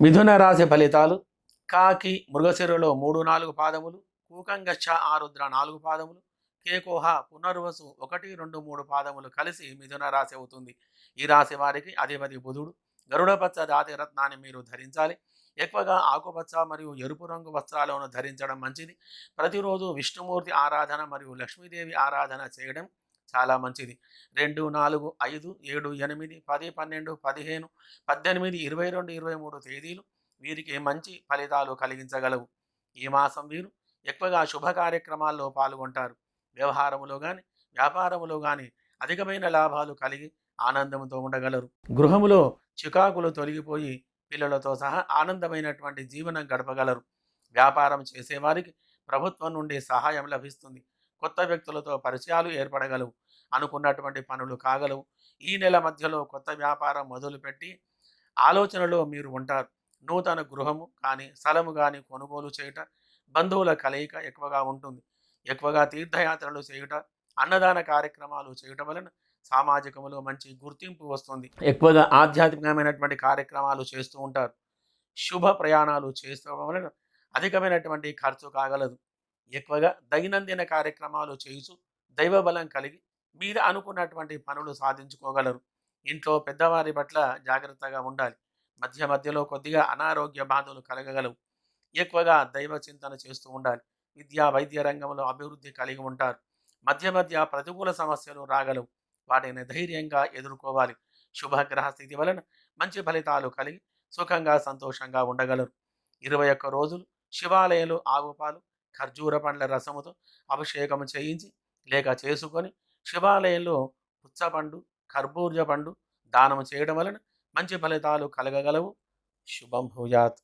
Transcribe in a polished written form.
మిథున రాశి ఫలితాలు. కాకి మృగశిరలో 3-4 పాదములు, కూకంగచ్చ ఆరుద్ర 4 పాదములు, కేకోహ పునర్వసు 1, 2, 3 పాదములు కలిసి మిథున రాశి అవుతుంది. ఈ రాశి వారికి అధిపతి బుధుడు. గరుడపచ్చ జాతి రత్నాన్ని మీరు ధరించాలి. ఎక్కువగా ఆకుపచ్చ మరియు ఎరుపు రంగు వస్త్రాలను ధరించడం మంచిది. ప్రతిరోజు విష్ణుమూర్తి ఆరాధన మరియు లక్ష్మీదేవి ఆరాధన చేయడం చాలా మంచిది. 2, 4, 5, 7, 8, 10, 12, 15, 18, 22, 23 తేదీలు వీరికి మంచి ఫలితాలు కలిగించగలవు. ఈ మాసం వీరు ఎక్కువగా శుభ కార్యక్రమాల్లో పాల్గొంటారు. వ్యవహారములో కానీ వ్యాపారములో కానీ అధికమైన లాభాలు కలిగి ఆనందంతో ఉండగలరు. గృహములో చికాకులు తొలగిపోయి పిల్లలతో సహా ఆనందమైనటువంటి జీవనం గడపగలరు. వ్యాపారం చేసేవారికి ప్రభుత్వం నుండి సహాయం లభిస్తుంది. కొత్త వ్యక్తులతో పరిచయాలు ఏర్పడగలవు. అనుకున్నటువంటి పనులు కాగలవు. ఈ నెల మధ్యలో కొత్త వ్యాపారం మొదలుపెట్టి ఆలోచనలో మీరు ఉంటారు. నూతన గృహము కానీ స్థలము కానీ కొనుగోలు చేయుట, బంధువుల కలయిక ఎక్కువగా ఉంటుంది. ఎక్కువగా తీర్థయాత్రలు చేయుట, అన్నదాన కార్యక్రమాలు చేయటం వలన సామాజికంలో మంచి గుర్తింపు వస్తుంది. ఎక్కువగా ఆధ్యాత్మికమైనటువంటి కార్యక్రమాలు చేస్తూ ఉంటారు. శుభ ప్రయాణాలు చేసుకోవడం వలన అధికమైనటువంటి ఖర్చు కాగలదు. ఎక్కువగా దైనందిన కార్యక్రమాలు చేయుచు దైవ బలం కలిగి మీరు అనుకున్నటువంటి పనులు సాధించుకోగలరు. ఇంట్లో పెద్దవారి పట్ల జాగ్రత్తగా ఉండాలి. మధ్య మధ్యలో కొద్దిగా అనారోగ్య బాధలు కలగగలవు. ఎక్కువగా దైవ చింతన చేస్తూ ఉండాలి. విద్యా వైద్య రంగంలో అభివృద్ధి కలిగి ఉంటారు. మధ్య మధ్య ప్రతికూల సమస్యలు రాగలవు. వాటిని ధైర్యంగా ఎదుర్కోవాలి. శుభగ్రహ స్థితి వలన మంచి ఫలితాలు కలిగి సుఖంగా సంతోషంగా ఉండగలరు. 21 రోజులు శివాలయంలో ఆవుపాలు ఖర్జూర పండ్ల రసముతో అభిషేకం చేయించి లేక చేసుకొని శివాలయంలో పుచ్చపండు కర్బూజ పండు దానం చేయడం వలన మంచి ఫలితాలు కలగగలవు. శుభం భూయాత్.